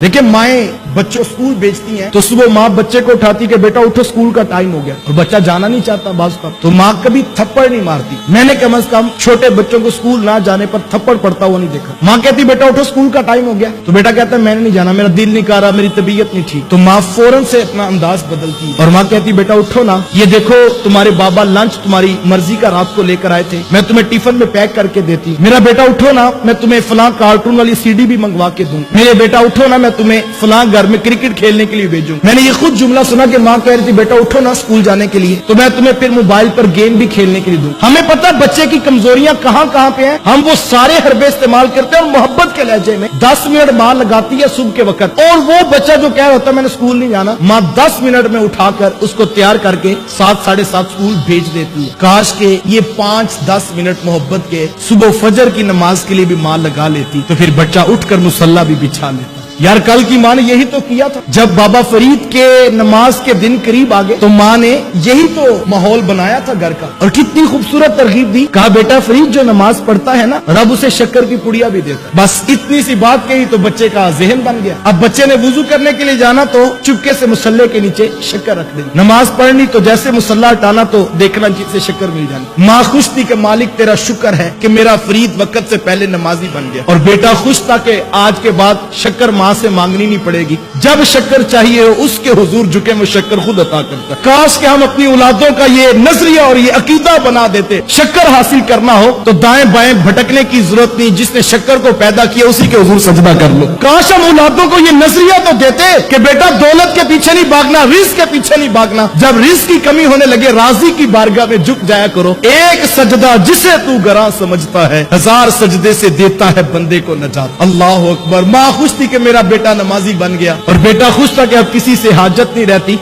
देखिए माएँ बच्चों स्कूल भेजती हैं तो सुबह माँ बच्चे को उठाती कि बेटा उठो स्कूल का टाइम हो गया, और बच्चा जाना नहीं चाहता बाज का, तो माँ कभी थप्पड़ नहीं मारती। मैंने कम से कम छोटे बच्चों को स्कूल ना जाने पर थप्पड़ पड़ता हुआ नहीं देखा। माँ कहती बेटा उठो स्कूल का टाइम हो गया, तो बेटा कहता है मैंने नहीं जाना, मेरा दिल नहीं कर रहा, मेरी तबीयत नहीं ठीक। तो माँ फौरन से अपना अंदाज बदलती है और माँ कहती बेटा उठो ना, ये देखो तुम्हारे बाबा लंच तुम्हारी मर्जी का रात को लेकर आए थे, मैं तुम्हें टिफिन में पैक करके देती। मेरा बेटा उठो ना, मैं तुम्हें फलां कार्टून वाली सीडी भी मंगवा के दूं। मेरे बेटा उठो ना, मैं तुम्हें फलां घर में क्रिकेट खेलने के लिए भेजूं। मैंने ये खुद जुमला सुना कि माँ कह रही थी बेटा उठो ना स्कूल जाने के लिए, तो मैं तुम्हें फिर मोबाइल पर गेम भी खेलने के लिए दूं। हमें पता है बच्चे की कमजोरियां कहां कहां पे हैं, हम वो सारे हरबे इस्तेमाल करते हैं और मोहब्बत के लहजे में 10 मिनट माँ लगाती है सुबह के वक्त, और वो बच्चा जो कह रहा होता है मैंने स्कूल नहीं जाना, माँ 10 मिनट में उठाकर उसको तैयार करके 7 साढ़े 7 स्कूल भेज देती है। काश के ये 5-10 मिनट मोहब्बत के सुबह फजर की नमाज के लिए भी माँ लगा लेती, तो फिर बच्चा उठकर मुसल्ला भी बिछा लेता। यार कल की माँ ने यही तो किया था, जब बाबा फरीद के नमाज के दिन करीब आ गए तो माँ ने यही तो माहौल बनाया था घर का, और कितनी खूबसूरत तरगीब दी। कहा बेटा फरीद जो नमाज पढ़ता है ना, रब उसे शक्कर की पुड़िया भी देता है। बस इतनी सी बात कही तो बच्चे का जहन बन गया। अब बच्चे ने वुजू करने के लिए जाना तो चुपके से मुसल्ले के नीचे शक्कर रख दी। नमाज पढ़नी तो जैसे मुसल्ला हटाना तो देखना जिससे शक्कर मिल जानी। माँ खुश थी कि मालिक तेरा शुक्र है कि मेरा फरीद वक्त से पहले नमाजी बन गया, और बेटा खुश था कि आज के बाद शक्कर माँ से मांगनी नहीं पड़ेगी, जब शक्कर चाहिए हो उसके हुजूर झुके वो शक्कर खुद अता करता। काश कि हम अपनी औलादों का ये नजरिया और ये अकीदा बना देते, शक्कर हासिल करना हो तो दाएं बाएं भटकने की जरूरत नहीं, जिसने शक्कर को पैदा किया उसी के हुजूर सजदा कर लो। काश हम औलादों को ये नजरिया तो देते कि बेटा दौलत के पीछे नहीं भागना, रिस्क के पीछे नहीं भागना, जब रिस्क की कमी होने लगे राजी की बारगाह में झुक जाया करो। एक सजदा जिसे तू गरा समझता है, 1000 सजदे से देता है बंदे को नजात। अल्लाह अकबर। माँ खुश थी कि मेरा बेटा नमाजी बन गया, और बेटा खुश था कि अब किसी से हाजत नहीं रहती,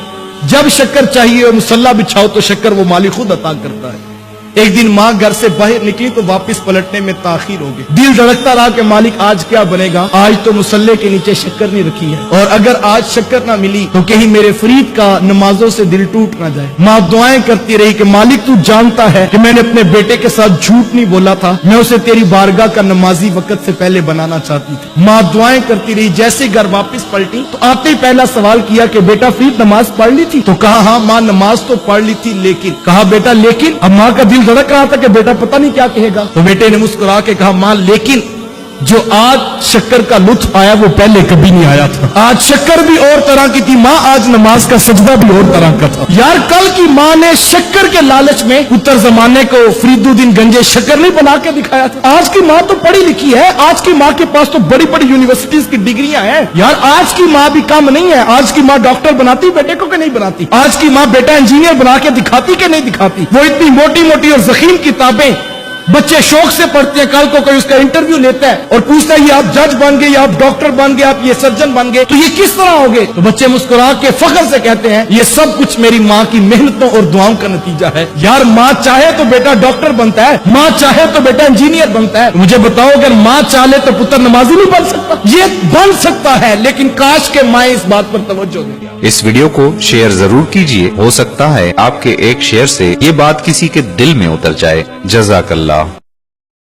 जब शक्कर चाहिए और मुसल्ला बिछाओ तो शक्कर वो मालिक खुद अता करता है। एक दिन माँ घर से बाहर निकली तो वापस पलटने में ताखीर हो गई। दिल धड़कता रहा कि मालिक आज क्या बनेगा, आज तो मुसल्ले के नीचे शक्कर नहीं रखी है, और अगर आज शक्कर ना मिली तो कहीं मेरे फरीद का नमाजों से दिल टूट ना जाए। माँ दुआएं करती रही कि मालिक तू जानता है कि मैंने अपने बेटे के साथ झूठ नहीं बोला था, मैं उसे तेरी बारगाह का नमाजी वक्त से पहले बनाना चाहती थी। माँ दुआएं करती रही। जैसे घर वापस पलटी तो आते ही पहला सवाल किया कि बेटा फरीद नमाज पढ़ ली थी? तो कहा हाँ माँ नमाज तो पढ़ ली थी, लेकिन। कहा बेटा लेकिन? अब माँ का धड़क रहा था कि बेटा पता नहीं क्या कहेगा, तो बेटे ने मुस्कुरा के कहा मां लेकिन जो आज शक्कर का लुत्फ आया वो पहले कभी नहीं आया था। आज शक्कर भी और तरह की थी मां, आज नमाज का सजदा भी और तरह का था। यार कल की मां ने शक्कर के लालच में उत्तर जमाने को फरीदुद्दीन गंजे शक्कर नहीं बना के दिखाया था। आज की मां तो पढ़ी लिखी है, आज की मां के पास तो बड़ी बड़ी यूनिवर्सिटीज की डिग्रियां हैं। यार आज की मां भी कम नहीं है, आज की मां डॉक्टर बनाती बेटे को कि नहीं बनाती, आज की मां बेटा इंजीनियर बना के दिखाती कि नहीं दिखाती। वो इतनी मोटी मोटी और जखीम किताबें बच्चे शौक से पढ़ते हैं, कल को कोई उसका इंटरव्यू लेता है और पूछता है ये आप जज बन गए, या आप डॉक्टर बन गए, आप ये सर्जन बन गए, तो ये किस तरह हो गए? तो बच्चे मुस्कुरा के फख्र से कहते हैं ये सब कुछ मेरी माँ की मेहनतों और दुआओं का नतीजा है। यार माँ चाहे तो बेटा डॉक्टर बनता है, माँ चाहे तो बेटा इंजीनियर बनता है। मुझे बताओ अगर माँ चाहे तो पुत्र नमाजी नहीं बन सकता? ये बन सकता है, लेकिन काश के माँ इस बात पर तवज्जो दे। इस वीडियो को शेयर जरूर कीजिए, हो सकता है आपके एक शेयर से ये बात किसी के दिल में उतर जाए। जज़ाकल्लाह।